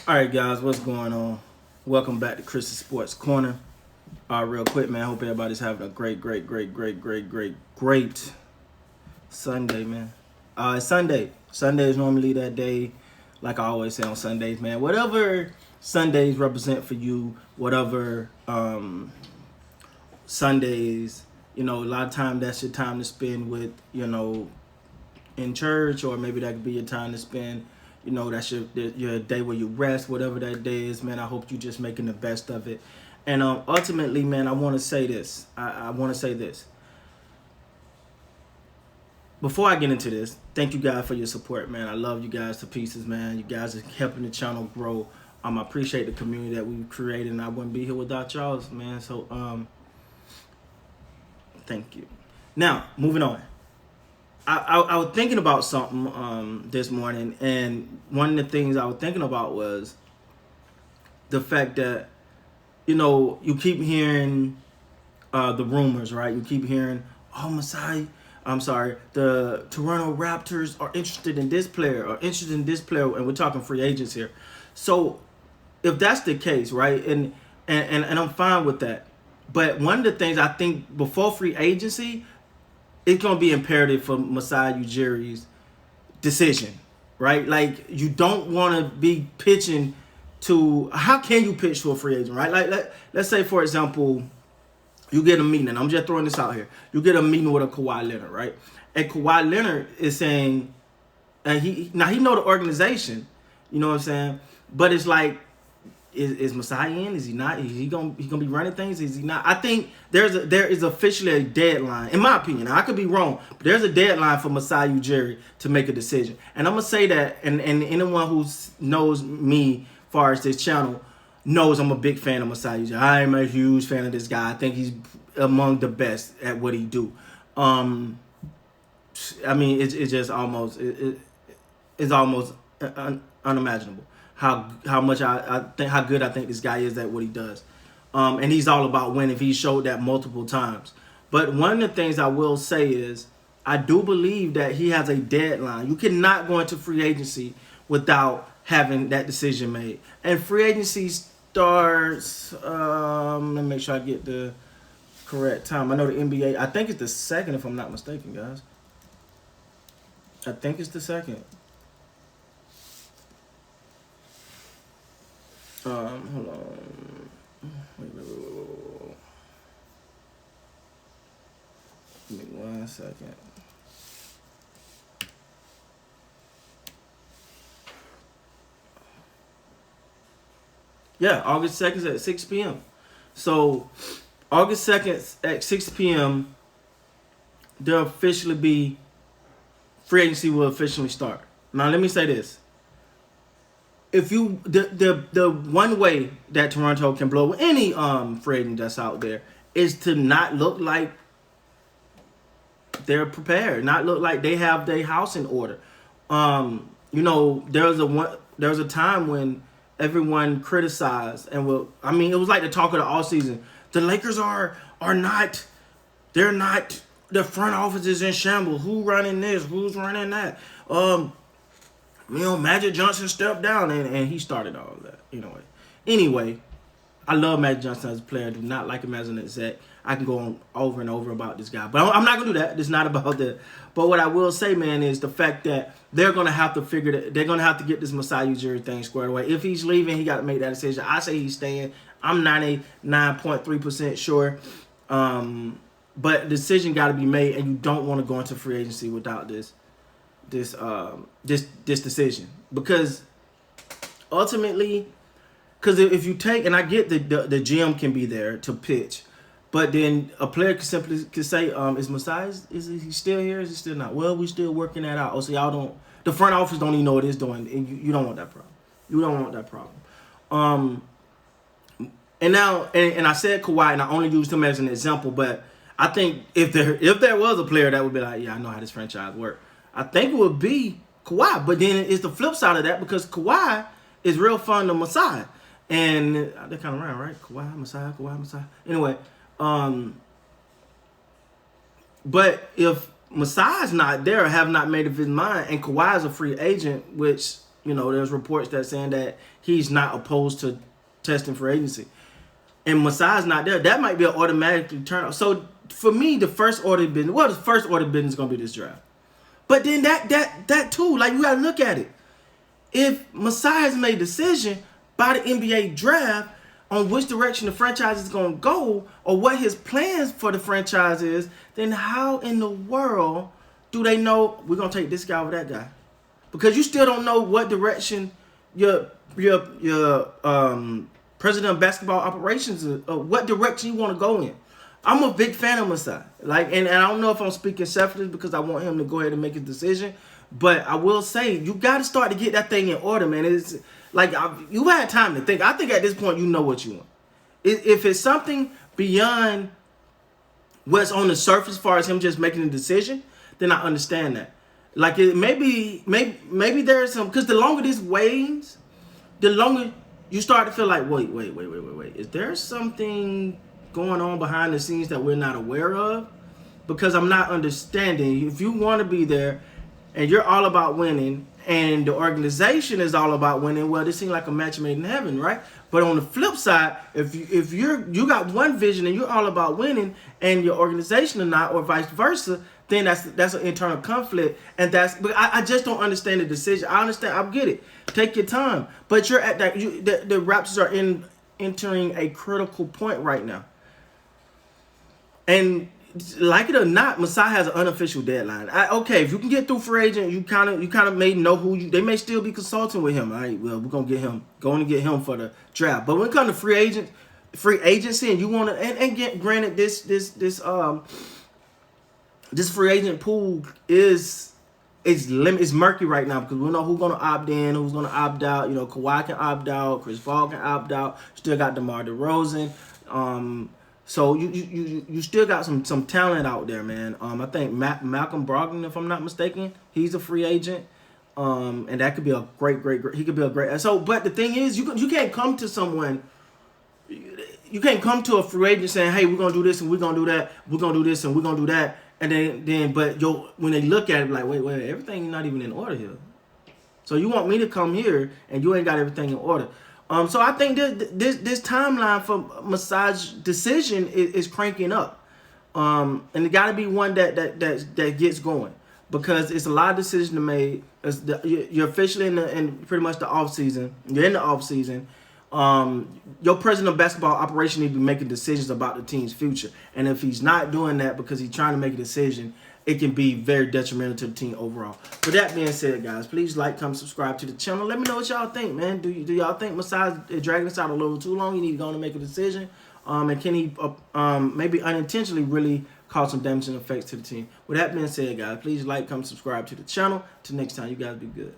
All right, guys, what's going on? Welcome back to Chris's Sports Corner. Real quick, man. Hope everybody's having a great Sunday, man. It's Sunday. Sunday is normally that day, like I always say on Sundays, man. Whatever Sundays represent for you, whatever Sundays, a lot of time that's your time to spend with, in church, or maybe that could be your time to spend. That's your day where you rest, whatever that day is, man. I hope you just making the best of it. And ultimately, man, I want to say this. I want to say this. Before I get into this, thank you guys for your support, man. I love you guys to pieces, man. You guys are helping the channel grow. I appreciate the community that we've created, and I wouldn't be here without y'all, man. So, thank you. Now, moving on. I was thinking about something this morning, and one of the things I was thinking about was the fact that, you keep hearing the rumors, right? You keep hearing, the Toronto Raptors are interested in this player, and we're talking free agents here. So if that's the case, right, and I'm fine with that. But one of the things I think before free agency, it's going to be imperative for Masai Ujiri's decision, right? Like, you don't want to be pitching to, how can you pitch to a free agent, right? Like, let's say, for example, you get a meeting, and I'm just throwing this out here. You get a meeting with a Kawhi Leonard, right? And Kawhi Leonard is saying, he know the organization, you know what I'm saying? But it's like, is Masai in? Is he not? Is he gonna be running things? Is he not? I think there is officially a deadline, in my opinion. I could be wrong, but there's a deadline for Masai Ujiri to make a decision. And I'm gonna say that, and anyone who knows me as far as this channel knows I'm a big fan of Masai Ujiri. I am a huge fan of this guy. I think he's among the best at what he do. I mean, it's just almost it's almost unimaginable how much I think, how good I think this guy is at what he does. And he's all about winning. He showed that multiple times. But one of the things I will say is, I do believe that he has a deadline. You cannot go into free agency without having that decision made. And free agency starts, let me make sure I get the correct time. I know the NBA, I think it's the second, if I'm not mistaken, guys. I think it's the second. Hold on. Wait. Give me 1 second. Yeah, August 2nd at 6 p.m. So, August 2nd at 6 p.m., there'll officially be, free agency will officially start. Now, let me say this. If you, the one way that Toronto can blow any free agent that's out there is to not look like they're prepared, not look like they have their house in order. There was a time when everyone criticized and it was like the talk of the all season. The Lakers are not, they're not, the front office is in shambles. Who running this? Who's running that? Magic Johnson stepped down and he started all of that. Anyway, I love Magic Johnson as a player. I do not like him as an exec. I can go on over and over about this guy, but I'm not gonna do that. It's not about that. But what I will say, man, is the fact that they're gonna have to they're gonna have to get this Masai Ujiri thing squared away. If he's leaving, he got to make that decision. I say he's staying. I'm 99.3% sure. But the decision got to be made, and you don't want to go into free agency without this decision, because ultimately, if you take, and I get the GM can be there to pitch, but then a player could simply say, is Masai, is he still here? Is he still not? Well, we're still working that out. So y'all don't, the front office don't even know what it's doing, and you don't want that problem. You don't want that problem. And now, and I said Kawhi, and I only used him as an example, but I think if there was a player that would be like, yeah, I know how this franchise works, I think it would be Kawhi. But then it's the flip side of that, because Kawhi is real fond of Masai. And they're kind of around, right? Kawhi, Masai. Anyway, but if Masai's not there or have not made up his mind, and Kawhi is a free agent, which, there's reports that saying that he's not opposed to testing for agency. And Masai's not there. That might be an automatic turn. So for me, the first order of business is gonna be this draft. But then that too, like you gotta look at it. If Masai has made a decision by the NBA draft on which direction the franchise is gonna go or what his plans for the franchise is, then how in the world do they know we're gonna take this guy over that guy? Because you still don't know what direction your president of basketball operations, what direction you want to go in. I'm a big fan of Masai. And I don't know if I'm speaking selfishly because I want him to go ahead and make his decision. But I will say, you got to start to get that thing in order, man. It's like you had time to think. I think at this point, you know what you want. If it's something beyond what's on the surface as far as him just making a decision, then I understand that. Like maybe there's some, because the longer this wanes, the longer you start to feel like, wait. Is there something going on behind the scenes that we're not aware of? Because I'm not understanding. If you want to be there and you're all about winning and the organization is all about winning, well, this seems like a match made in heaven, right? But on the flip side, if you got one vision and you're all about winning and your organization is not, or vice versa, then that's an internal conflict, but I just don't understand the decision. I understand, I get it. Take your time, but you're at that. The Raptors are entering a critical point right now, and like it or not, Masai has an unofficial deadline. Okay, if you can get through free agent, you kind of may know who they may still be consulting with him. All right, well, we're gonna get him for the draft. But when it comes to free agency, and you want to, and get granted this free agent pool is murky right now because we don't know who's going to opt in, who's going to opt out. Kawhi can opt out, Chris Paul can opt out. Still got DeMar DeRozan. So you still got some talent out there, man. I think Malcolm Brogdon, if I'm not mistaken, he's a free agent. And that could be a great. He could be a great. So, but the thing is, you can't come to someone. You can't come to a free agent saying, "Hey, we're gonna do this and we're gonna do that. We're gonna do this and we're gonna do that." And then, but when they look at it, like, wait, everything's not even in order here. So you want me to come here and you ain't got everything in order. So I think this timeline for Masai's decision is cranking up, and it got to be one that gets going because it's a lot of decisions to make. You're officially in pretty much the off season. You're in the off season. Your president of basketball operation need to be making decisions about the team's future, and if he's not doing that because he's trying to make a decision, it can be very detrimental to the team overall. With that being said, guys, please like, comment, subscribe to the channel. Let me know what y'all think, man. Do y'all think Masai is dragging this out a little too long? You need to go and make a decision, and can he maybe unintentionally really cause some damaging effects to the team? With that being said, guys, please like, comment, subscribe to the channel. Till next time, you guys be good.